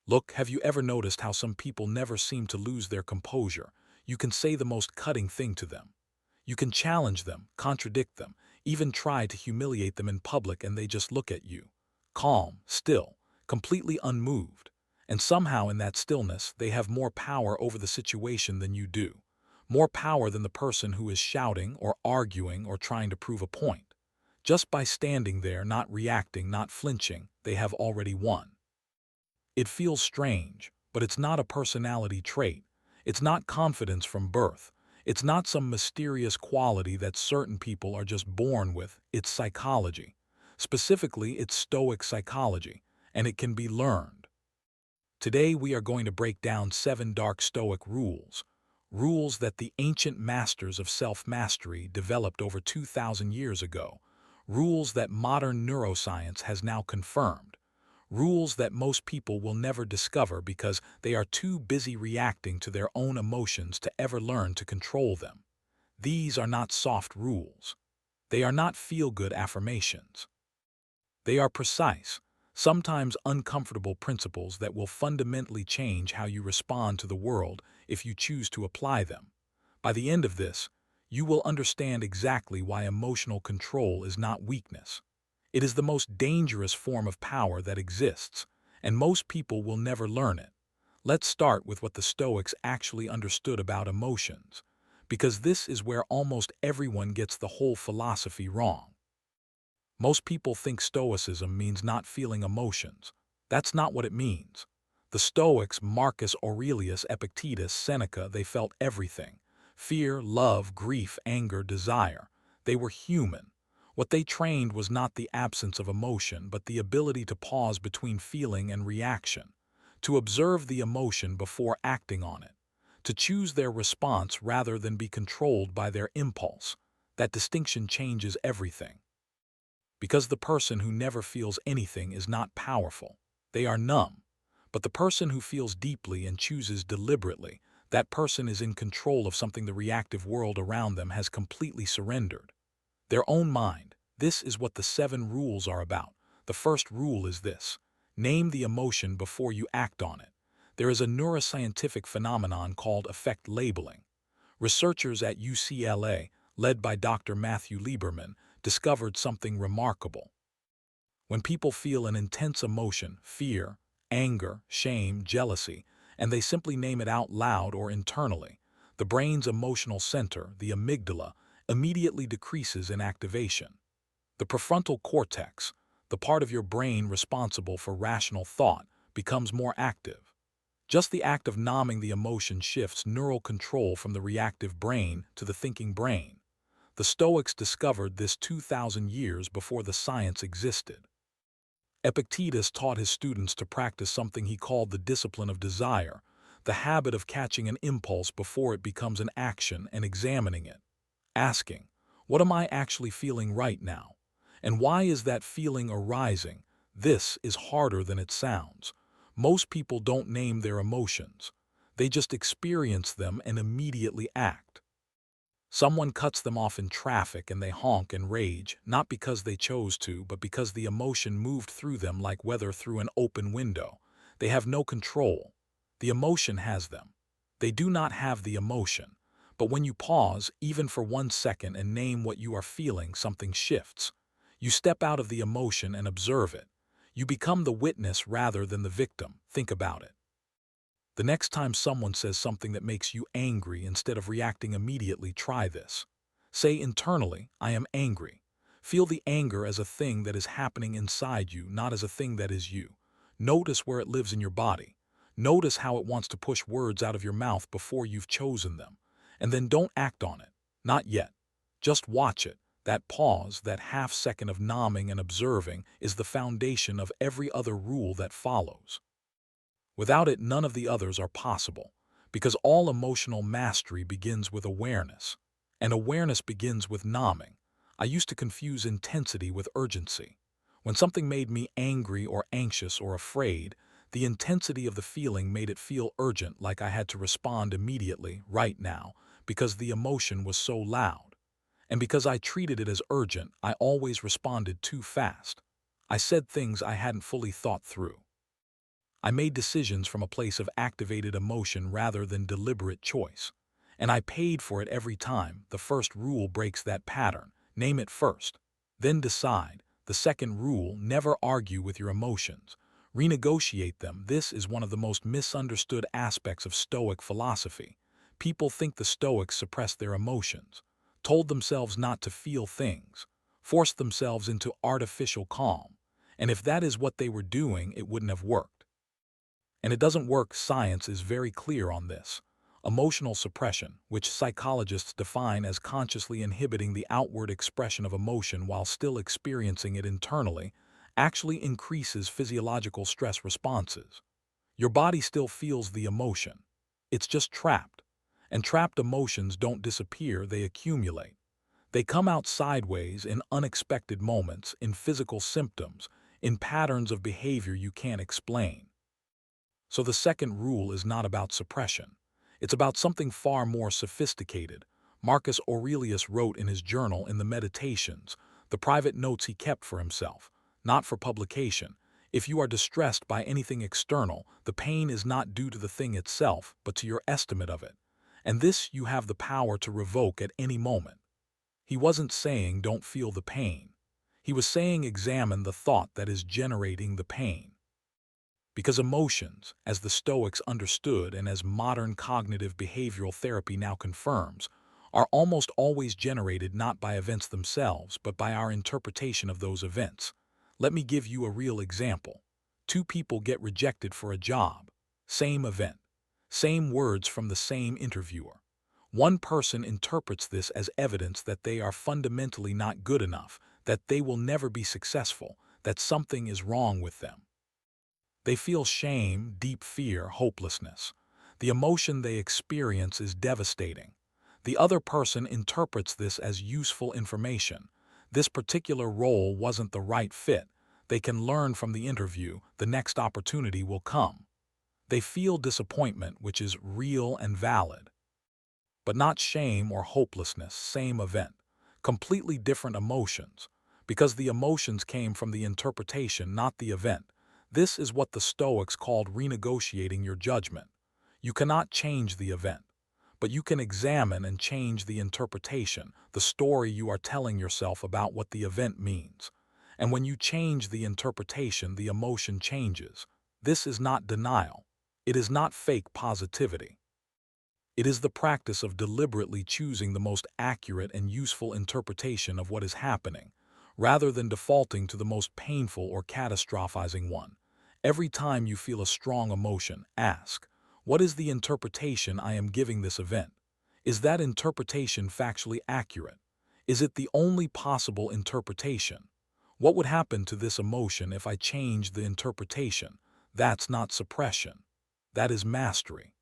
Look, have you ever noticed how some people never seem to lose their composure? You can say the most cutting thing to them. You can challenge them, contradict them, even try to humiliate them in public, and they just look at you. Calm, still, completely unmoved. And somehow in that stillness, they have more power over the situation than you do. More power than the person who is shouting or arguing or trying to prove a point. Just by standing there, not reacting, not flinching, they have already won. It feels strange, but it's not a personality trait. It's not confidence from birth. It's not some mysterious quality that certain people are just born with. It's psychology. Specifically, it's Stoic psychology, and it can be learned. Today we are going to break down 7 dark Stoic rules. Rules that the ancient masters of self-mastery developed over 2,000 years ago. Rules that modern neuroscience has now confirmed. Rules that most people will never discover because they are too busy reacting to their own emotions to ever learn to control them. These are not soft rules. They are not feel-good affirmations. They are precise, sometimes uncomfortable principles that will fundamentally change how you respond to the world if you choose to apply them. By the end of this, you will understand exactly why emotional control is not weakness. It is the most dangerous form of power that exists, and most people will never learn it. Let's start with what the Stoics actually understood about emotions, because this is where almost everyone gets the whole philosophy wrong. Most people think Stoicism means not feeling emotions. That's not what it means. The Stoics, Marcus Aurelius, Epictetus, Seneca, they felt everything. Fear, love, grief, anger, desire. They were human. What they trained was not the absence of emotion, but the ability to pause between feeling and reaction, to observe the emotion before acting on it, to choose their response rather than be controlled by their impulse. That distinction changes everything. Because the person who never feels anything is not powerful. They are numb. But the person who feels deeply and chooses deliberately, that person is in control of something the reactive world around them has completely surrendered. Their own mind. This is what the 7 rules are about. The first rule is this: name the emotion before you act on it. There is a neuroscientific phenomenon called affect labeling. Researchers at UCLA, led by Dr. Matthew Lieberman, discovered something remarkable. When people feel an intense emotion, fear, anger, shame, jealousy, and they simply name it out loud or internally, the brain's emotional center, the amygdala, immediately decreases in activation. The prefrontal cortex, the part of your brain responsible for rational thought, becomes more active. Just the act of numbing the emotion shifts neural control from the reactive brain to the thinking brain. The Stoics discovered this 2,000 years before the science existed. Epictetus taught his students to practice something he called the discipline of desire, the habit of catching an impulse before it becomes an action and examining it, asking, "What am I actually feeling right now? And why is that feeling arising?" This is harder than it sounds. Most people don't name their emotions. They just experience them and immediately act. Someone cuts them off in traffic and they honk and rage, not because they chose to, but because the emotion moved through them like weather through an open window. They have no control. The emotion has them. They do not have the emotion. But when you pause, even for 1 second, and name what you are feeling, something shifts. You step out of the emotion and observe it. You become the witness rather than the victim. Think about it. The next time someone says something that makes you angry, instead of reacting immediately, try this. Say internally, "I am angry." Feel the anger as a thing that is happening inside you, not as a thing that is you. Notice where it lives in your body. Notice how it wants to push words out of your mouth before you've chosen them. And then don't act on it. Not yet. Just watch it. That pause, that half-second of numbing and observing, is the foundation of every other rule that follows. Without it, none of the others are possible, because all emotional mastery begins with awareness, and awareness begins with numbing. I used to confuse intensity with urgency. When something made me angry or anxious or afraid, the intensity of the feeling made it feel urgent, like I had to respond immediately, right now, because the emotion was so loud. And because I treated it as urgent, I always responded too fast. I said things I hadn't fully thought through. I made decisions from a place of activated emotion rather than deliberate choice. And I paid for it every time. The first rule breaks that pattern. Name it first. Then decide. The second rule, never argue with your emotions. Renegotiate them. This is one of the most misunderstood aspects of Stoic philosophy. People think the Stoics suppressed their emotions, told themselves not to feel things, forced themselves into artificial calm. And if that is what they were doing, it wouldn't have worked. And it doesn't work. Science is very clear on this. Emotional suppression, which psychologists define as consciously inhibiting the outward expression of emotion while still experiencing it internally, actually increases physiological stress responses. Your body still feels the emotion. It's just trapped. And trapped emotions don't disappear, they accumulate. They come out sideways in unexpected moments, in physical symptoms, in patterns of behavior you can't explain. So the second rule is not about suppression. It's about something far more sophisticated. Marcus Aurelius wrote in his journal in the Meditations, the private notes he kept for himself, not for publication. If you are distressed by anything external, the pain is not due to the thing itself, but to your estimate of it. And this you have the power to revoke at any moment. He wasn't saying don't feel the pain. He was saying examine the thought that is generating the pain. Because emotions, as the Stoics understood and as modern cognitive behavioral therapy now confirms, are almost always generated not by events themselves, but by our interpretation of those events. Let me give you a real example. Two people get rejected for a job. Same event. Same words from the same interviewer. One person interprets this as evidence that they are fundamentally not good enough, that they will never be successful, that something is wrong with them. They feel shame, deep fear, hopelessness. The emotion they experience is devastating. The other person interprets this as useful information. This particular role wasn't the right fit. They can learn from the interview. The next opportunity will come. They feel disappointment, which is real and valid. But not shame or hopelessness, same event. Completely different emotions. Because the emotions came from the interpretation, not the event. This is what the Stoics called renegotiating your judgment. You cannot change the event, but you can examine and change the interpretation, the story you are telling yourself about what the event means. And when you change the interpretation, the emotion changes. This is not denial. It is not fake positivity. It is the practice of deliberately choosing the most accurate and useful interpretation of what is happening, rather than defaulting to the most painful or catastrophizing one. Every time you feel a strong emotion, ask, what is the interpretation I am giving this event? Is that interpretation factually accurate? Is it the only possible interpretation? What would happen to this emotion if I changed the interpretation? That's not suppression. That is mastery.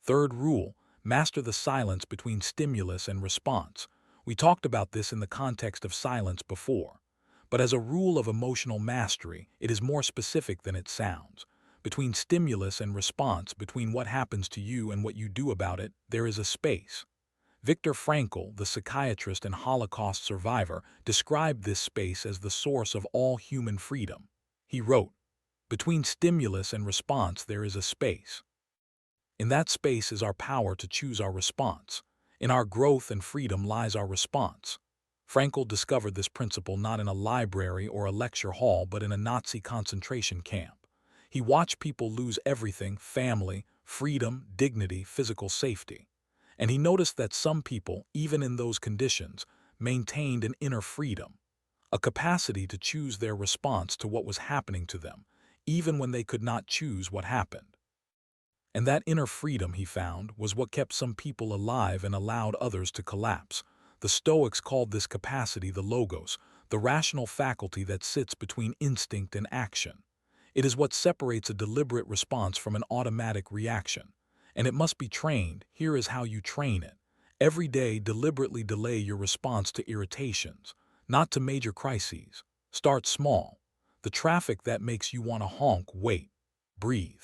Third rule, master the silence between stimulus and response. We talked about this in the context of silence before. But as a rule of emotional mastery, it is more specific than it sounds. Between stimulus and response, between what happens to you and what you do about it, there is a space. Viktor Frankl, the psychiatrist and Holocaust survivor, described this space as the source of all human freedom. He wrote, between stimulus and response there is a space. In that space is our power to choose our response. In our growth and freedom lies our response. Frankl discovered this principle not in a library or a lecture hall, but in a Nazi concentration camp. He watched people lose everything: family, freedom, dignity, physical safety. And he noticed that some people, even in those conditions, maintained an inner freedom, a capacity to choose their response to what was happening to them, even when they could not choose what happened. And that inner freedom, he found, was what kept some people alive and allowed others to collapse. The Stoics called this capacity the logos, the rational faculty that sits between instinct and action. It is what separates a deliberate response from an automatic reaction. And it must be trained. Here is how you train it. Every day, deliberately delay your response to irritations, not to major crises. Start small. The traffic that makes you want to honk, wait, breathe.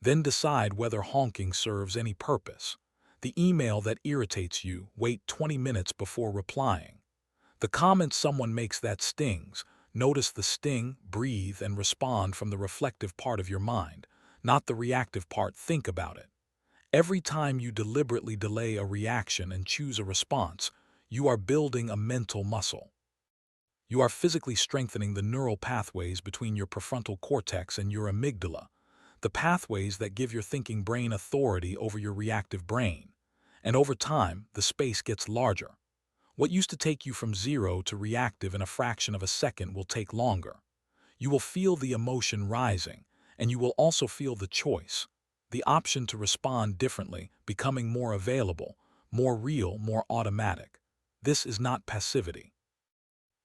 Then decide whether honking serves any purpose. The email that irritates you, wait 20 minutes before replying. The comment someone makes that stings, Notice the sting, breathe, and respond from the reflective part of your mind, not the reactive part. Think about it. Every time you deliberately delay a reaction and choose a response, you are building a mental muscle. You are physically strengthening the neural pathways between your prefrontal cortex and your amygdala, the pathways that give your thinking brain authority over your reactive brain. And over time, the space gets larger. What used to take you from zero to reactive in a fraction of a second will take longer. You will feel the emotion rising, and you will also feel the choice, the option to respond differently, becoming more available, more real, more automatic. This is not passivity.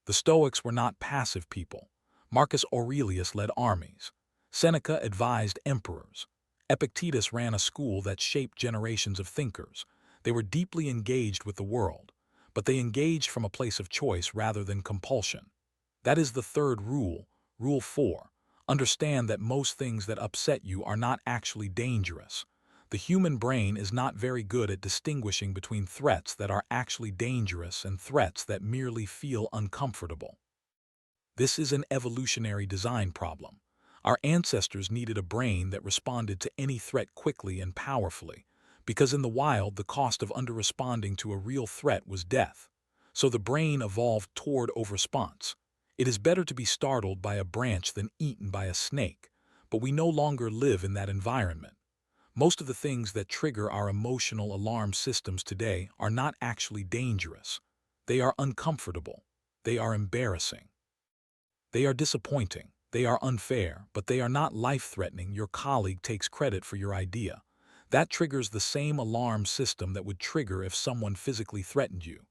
The Stoics were not passive people. Marcus Aurelius led armies. Seneca advised emperors. Epictetus ran a school that shaped generations of thinkers. They were deeply engaged with the world, but they engaged from a place of choice rather than compulsion. That is the third rule, Rule 4. Understand that most things that upset you are not actually dangerous. The human brain is not very good at distinguishing between threats that are actually dangerous and threats that merely feel uncomfortable. This is an evolutionary design problem. Our ancestors needed a brain that responded to any threat quickly and powerfully, because in the wild the cost of under-responding to a real threat was death. So the brain evolved toward overresponse. It is better to be startled by a branch than eaten by a snake, but we no longer live in that environment. Most of the things that trigger our emotional alarm systems today are not actually dangerous. They are uncomfortable. They are embarrassing. They are disappointing. They are unfair, but they are not life-threatening. Your colleague takes credit for your idea. That triggers the same alarm system that would trigger if someone physically threatened you.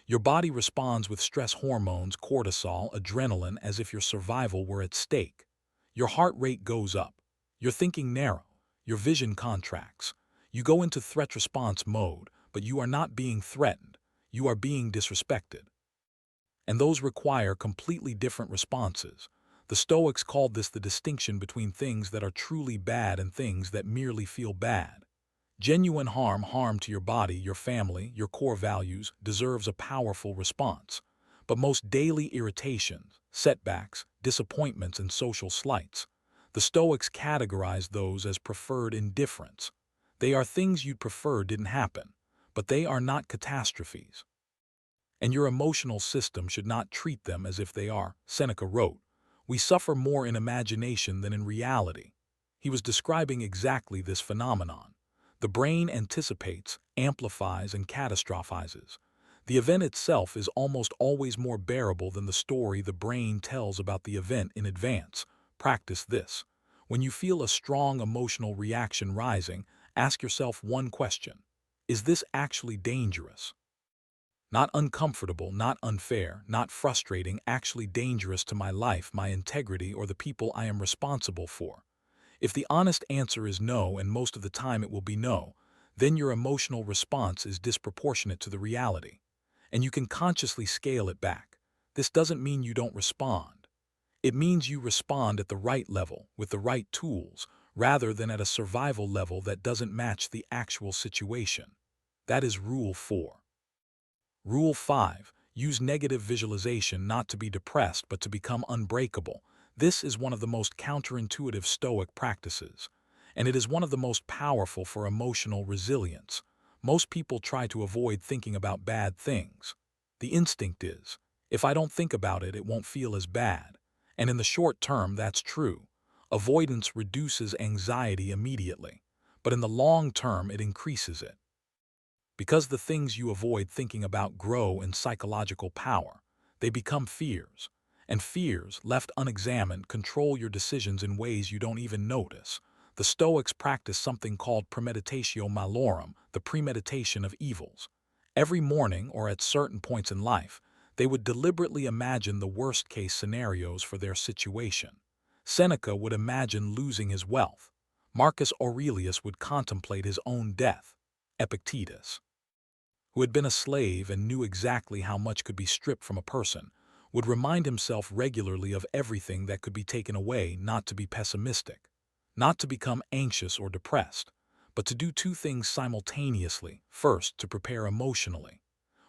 Your body responds with stress hormones, cortisol, adrenaline, as if your survival were at stake. Your heart rate goes up. Your thinking narrows. Your vision contracts. You go into threat response mode, but you are not being threatened. You are being disrespected. And those require completely different responses. The Stoics called this the distinction between things that are truly bad and things that merely feel bad. Genuine harm to your body, your family, your core values, deserves a powerful response. But most daily irritations, setbacks, disappointments, and social slights, the Stoics categorize those as preferred indifference. They are things you'd prefer didn't happen, but they are not catastrophes. And your emotional system should not treat them as if they are. Seneca wrote, "We suffer more in imagination than in reality." He was describing exactly this phenomenon. The brain anticipates, amplifies, and catastrophizes. The event itself is almost always more bearable than the story the brain tells about the event in advance. Practice this. When you feel a strong emotional reaction rising, ask yourself one question. Is this actually dangerous? Not uncomfortable, not unfair, not frustrating, actually dangerous to my life, my integrity, or the people I am responsible for. If the honest answer is no, and most of the time it will be no, then your emotional response is disproportionate to the reality. And you can consciously scale it back. This doesn't mean you don't respond. It means you respond at the right level, with the right tools, rather than at a survival level that doesn't match the actual situation. That is Rule 4. Rule 5. Use negative visualization not to be depressed but to become unbreakable. This is one of the most counterintuitive Stoic practices, and it is one of the most powerful for emotional resilience. Most people try to avoid thinking about bad things. The instinct is, if I don't think about it, it won't feel as bad. And in the short term, that's true. Avoidance reduces anxiety immediately, but in the long term, it increases it. Because the things you avoid thinking about grow in psychological power, they become fears. And fears, left unexamined, control your decisions in ways you don't even notice. The Stoics practice something called premeditatio malorum, the premeditation of evils. Every morning, or at certain points in life, they would deliberately imagine the worst-case scenarios for their situation. Seneca would imagine losing his wealth. Marcus Aurelius would contemplate his own death. Epictetus, who had been a slave and knew exactly how much could be stripped from a person, would remind himself regularly of everything that could be taken away, not to be pessimistic, not to become anxious or depressed, but to do two things simultaneously. First, to prepare emotionally.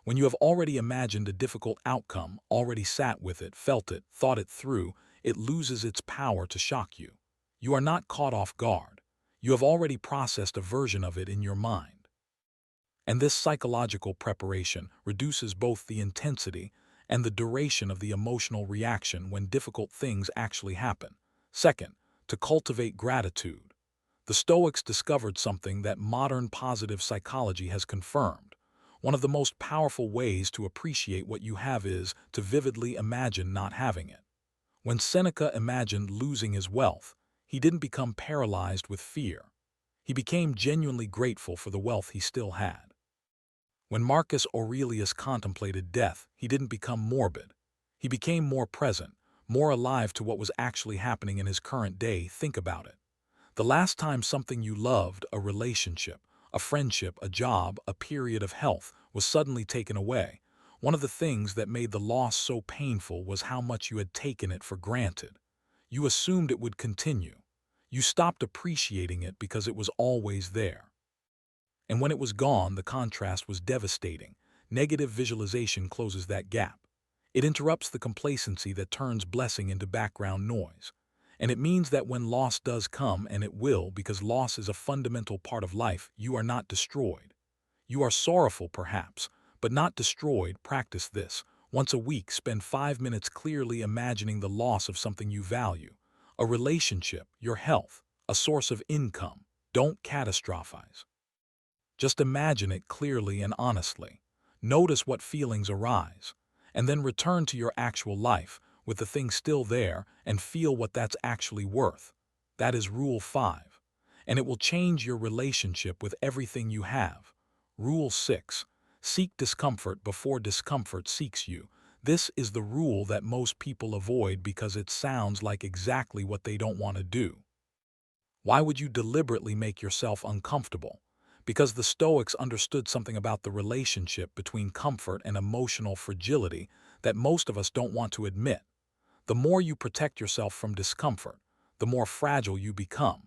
When you have already imagined a difficult outcome, already sat with it, felt it, thought it through, it loses its power to shock you. You are not caught off guard. You have already processed a version of it in your mind. And this psychological preparation reduces both the intensity and the duration of the emotional reaction when difficult things actually happen. Second, to cultivate gratitude. The Stoics discovered something that modern positive psychology has confirmed. One of the most powerful ways to appreciate what you have is to vividly imagine not having it. When Seneca imagined losing his wealth, he didn't become paralyzed with fear. He became genuinely grateful for the wealth he still had. When Marcus Aurelius contemplated death, he didn't become morbid. He became more present, more alive to what was actually happening in his current day. Think about it. The last time something you loved, a relationship, a friendship, a job, a period of health, was suddenly taken away, one of the things that made the loss so painful was how much you had taken it for granted. You assumed it would continue. You stopped appreciating it because it was always there. And when it was gone, the contrast was devastating. Negative visualization closes that gap. It interrupts the complacency that turns blessing into background noise. And it means that when loss does come, and it will, because loss is a fundamental part of life, you are not destroyed. You are sorrowful, perhaps, but not destroyed. Practice this. Once a week, spend 5 minutes clearly imagining the loss of something you value. A relationship, your health, a source of income. Don't catastrophize. Just imagine it clearly and honestly. Notice what feelings arise, and then return to your actual life with the thing still there and feel what that's actually worth. That is Rule 5, and it will change your relationship with everything you have. Rule 6, seek discomfort before discomfort seeks you. This is the rule that most people avoid because it sounds like exactly what they don't want to do. Why would you deliberately make yourself uncomfortable? Because the Stoics understood something about the relationship between comfort and emotional fragility that most of us don't want to admit. The more you protect yourself from discomfort, the more fragile you become.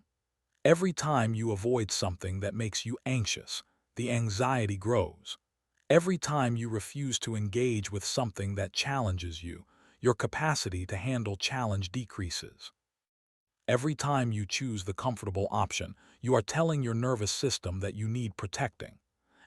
Every time you avoid something that makes you anxious, the anxiety grows. Every time you refuse to engage with something that challenges you, your capacity to handle challenge decreases. Every time you choose the comfortable option, you are telling your nervous system that you need protecting.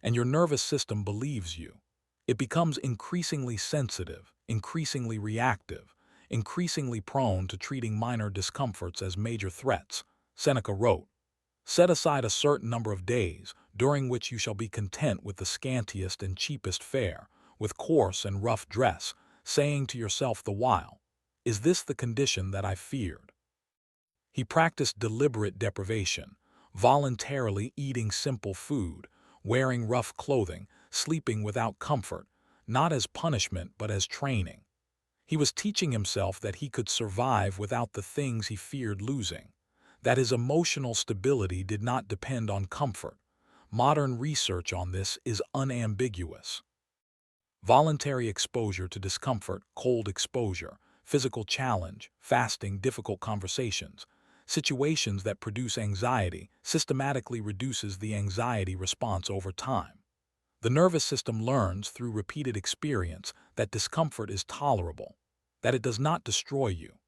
And your nervous system believes you. It becomes increasingly sensitive, increasingly reactive, increasingly prone to treating minor discomforts as major threats. Seneca wrote, "Set aside a certain number of days, during which you shall be content with the scantiest and cheapest fare, with coarse and rough dress, saying to yourself the while, 'Is this the condition that I feared?'" He practiced deliberate deprivation, voluntarily eating simple food, wearing rough clothing, sleeping without comfort, not as punishment but as training. He was teaching himself that he could survive without the things he feared losing, that his emotional stability did not depend on comfort. Modern research on this is unambiguous. Voluntary exposure to discomfort, cold exposure, physical challenge, fasting, difficult conversations, situations that produce anxiety, systematically reduces the anxiety response over time. The nervous system learns through repeated experience that discomfort is tolerable, that it does not destroy you,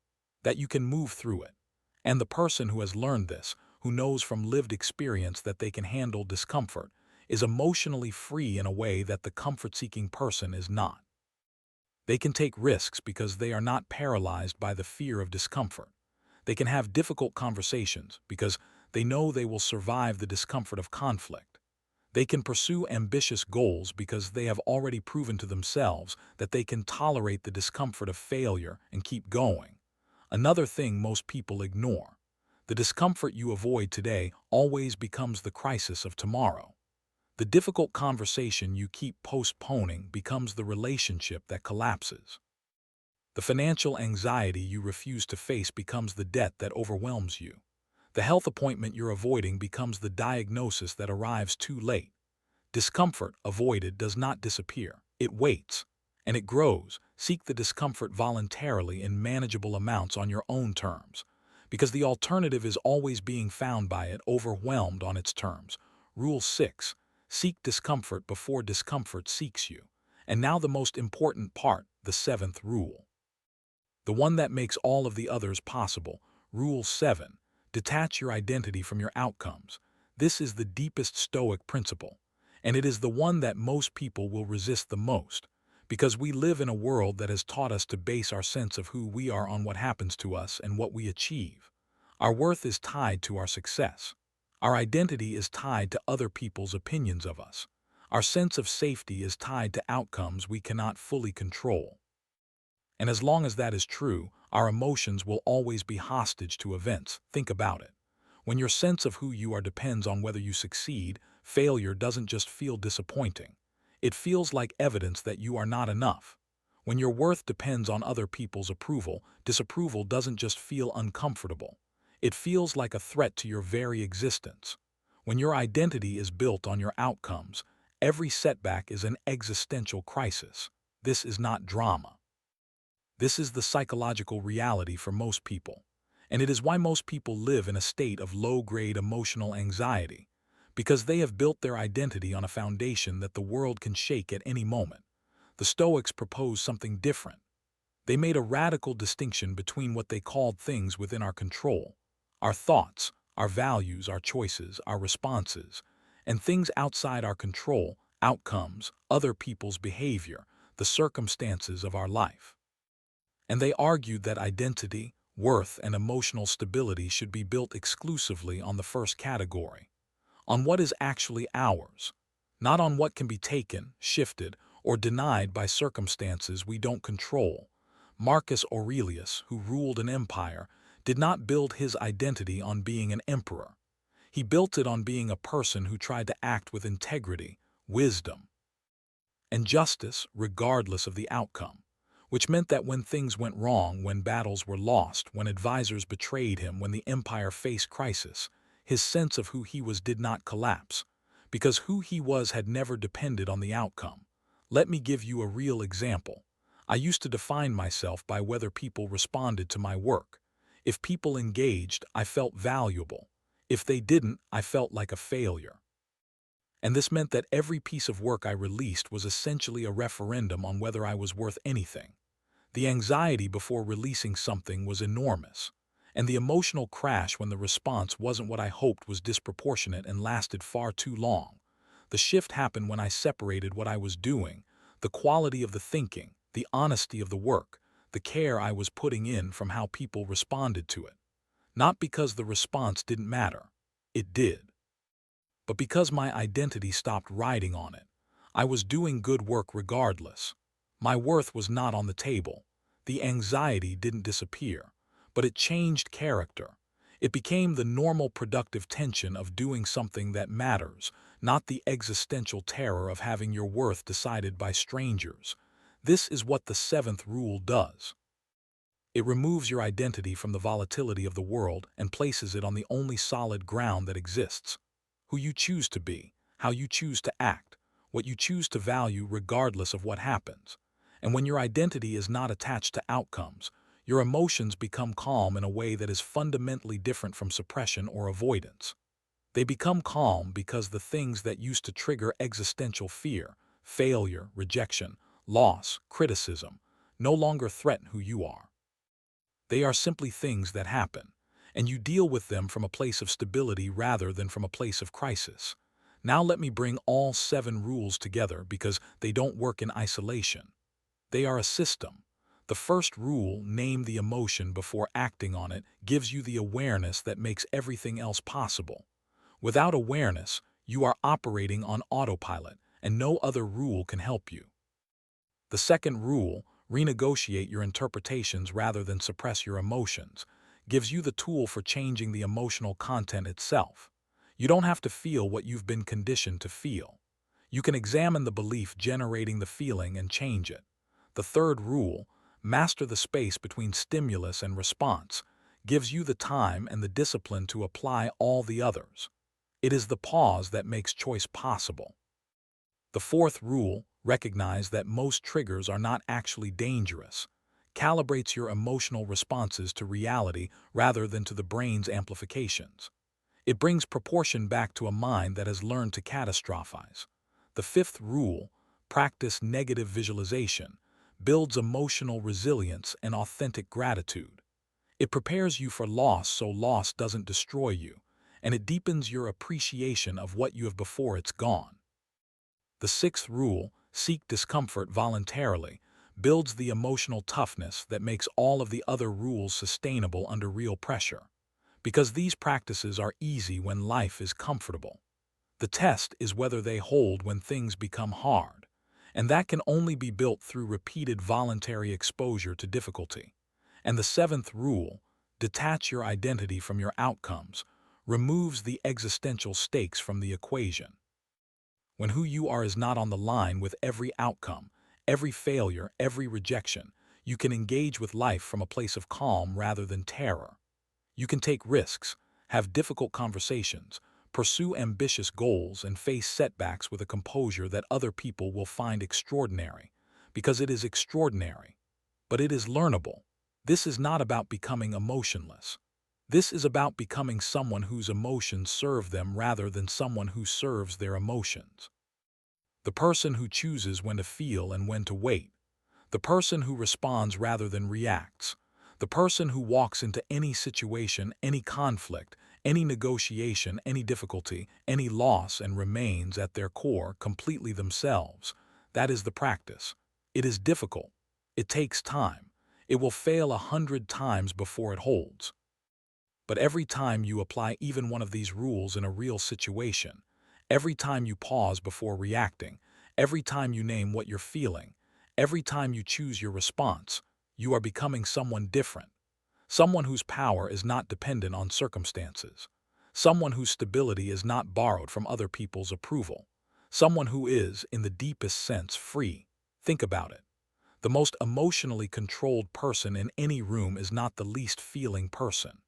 that you can move through it. And the person who has learned this, who knows from lived experience that they can handle discomfort, is emotionally free in a way that the comfort-seeking person is not. They can take risks because they are not paralyzed by the fear of discomfort. They can have difficult conversations because they know they will survive the discomfort of conflict. They can pursue ambitious goals because they have already proven to themselves that they can tolerate the discomfort of failure and keep going. Another thing most people ignore: the discomfort you avoid today always becomes the crisis of tomorrow. The difficult conversation you keep postponing becomes the relationship that collapses. The financial anxiety you refuse to face becomes the debt that overwhelms you. The health appointment you're avoiding becomes the diagnosis that arrives too late. Discomfort avoided does not disappear. It waits, and it grows. Seek the discomfort voluntarily in manageable amounts on your own terms, because the alternative is always being found by it, overwhelmed on its terms. Rule 6. Seek discomfort before discomfort seeks you. And now the most important part, the seventh rule. The one that makes all of the others possible. Rule 7. Detach your identity from your outcomes. This is the deepest Stoic principle, and it is the one that most people will resist the most, because we live in a world that has taught us to base our sense of who we are on what happens to us and what we achieve. Our worth is tied to our success. Our identity is tied to other people's opinions of us. Our sense of safety is tied to outcomes we cannot fully control. And as long as that is true, our emotions will always be hostage to events. Think about it. When your sense of who you are depends on whether you succeed, failure doesn't just feel disappointing. It feels like evidence that you are not enough. When your worth depends on other people's approval, disapproval doesn't just feel uncomfortable. It feels like a threat to your very existence. When your identity is built on your outcomes, every setback is an existential crisis. This is not drama. This is the psychological reality for most people, and it is why most people live in a state of low-grade emotional anxiety, because they have built their identity on a foundation that the world can shake at any moment. The Stoics proposed something different. They made a radical distinction between what they called things within our control, our thoughts, our values, our choices, our responses, and things outside our control, outcomes, other people's behavior, the circumstances of our life. And they argued that identity, worth, and emotional stability should be built exclusively on the first category, on what is actually ours, not on what can be taken, shifted, or denied by circumstances we don't control. Marcus Aurelius, who ruled an empire, did not build his identity on being an emperor. He built it on being a person who tried to act with integrity, wisdom, and justice regardless of the outcome, which meant that when things went wrong, when battles were lost, when advisors betrayed him, when the empire faced crisis, his sense of who he was did not collapse, because who he was had never depended on the outcome. Let me give you a real example. I used to define myself by whether people responded to my work. If people engaged, I felt valuable. If they didn't, I felt like a failure. And this meant that every piece of work I released was essentially a referendum on whether I was worth anything. The anxiety before releasing something was enormous, and the emotional crash when the response wasn't what I hoped was disproportionate and lasted far too long. The shift happened when I separated what I was doing, the quality of the thinking, the honesty of the work, the care I was putting in, from how people responded to it. Not because the response didn't matter. It did. But because my identity stopped riding on it. I was doing good work regardless. My worth was not on the table. The anxiety didn't disappear, but it changed character. It became the normal productive tension of doing something that matters, not the existential terror of having your worth decided by strangers. This is what the seventh rule does. It removes your identity from the volatility of the world and places it on the only solid ground that exists. Who you choose to be, how you choose to act, what you choose to value regardless of what happens. And when your identity is not attached to outcomes, your emotions become calm in a way that is fundamentally different from suppression or avoidance. They become calm because the things that used to trigger existential fear, failure, rejection, loss, criticism, no longer threaten who you are. They are simply things that happen, and you deal with them from a place of stability rather than from a place of crisis. Now let me bring all 7 rules together because they don't work in isolation. They are a system. The first rule, name the emotion before acting on it, gives you the awareness that makes everything else possible. Without awareness, you are operating on autopilot, and no other rule can help you. The second rule, renegotiate your interpretations rather than suppress your emotions, gives you the tool for changing the emotional content itself. You don't have to feel what you've been conditioned to feel. You can examine the belief generating the feeling and change it. The third rule, master the space between stimulus and response, gives you the time and the discipline to apply all the others. It is the pause that makes choice possible. The fourth rule, recognize that most triggers are not actually dangerous. Calibrates your emotional responses to reality rather than to the brain's amplifications. It brings proportion back to a mind that has learned to catastrophize. The fifth rule, practice negative visualization, builds emotional resilience and authentic gratitude. It prepares you for loss so loss doesn't destroy you, and it deepens your appreciation of what you have before it's gone. The sixth rule, seek discomfort voluntarily, builds the emotional toughness that makes all of the other rules sustainable under real pressure. Because these practices are easy when life is comfortable. The test is whether they hold when things become hard, and that can only be built through repeated voluntary exposure to difficulty. And the seventh rule, detach your identity from your outcomes, removes the existential stakes from the equation. When who you are is not on the line with every outcome, every failure, every rejection, you can engage with life from a place of calm rather than terror. You can take risks, have difficult conversations, pursue ambitious goals, and face setbacks with a composure that other people will find extraordinary, because it is extraordinary. But it is learnable. This is not about becoming emotionless. This is about becoming someone whose emotions serve them rather than someone who serves their emotions. The person who chooses when to feel and when to wait. The person who responds rather than reacts. The person who walks into any situation, any conflict, any negotiation, any difficulty, any loss, and remains at their core completely themselves. That is the practice. It is difficult. It takes time. It will fail 100 times before it holds. But every time you apply even one of these rules in a real situation, every time you pause before reacting, every time you name what you're feeling, every time you choose your response, you are becoming someone different. Someone whose power is not dependent on circumstances. Someone whose stability is not borrowed from other people's approval. Someone who is, in the deepest sense, free. Think about it. The most emotionally controlled person in any room is not the least feeling person.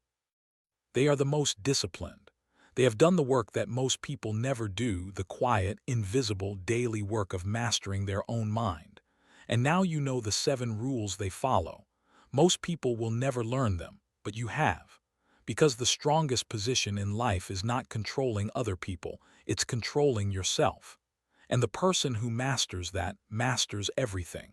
They are the most disciplined. They have done the work that most people never do, the quiet, invisible, daily work of mastering their own mind. And now you know the 7 rules they follow. Most people will never learn them, but you have. Because the strongest position in life is not controlling other people, it's controlling yourself. And the person who masters that masters everything.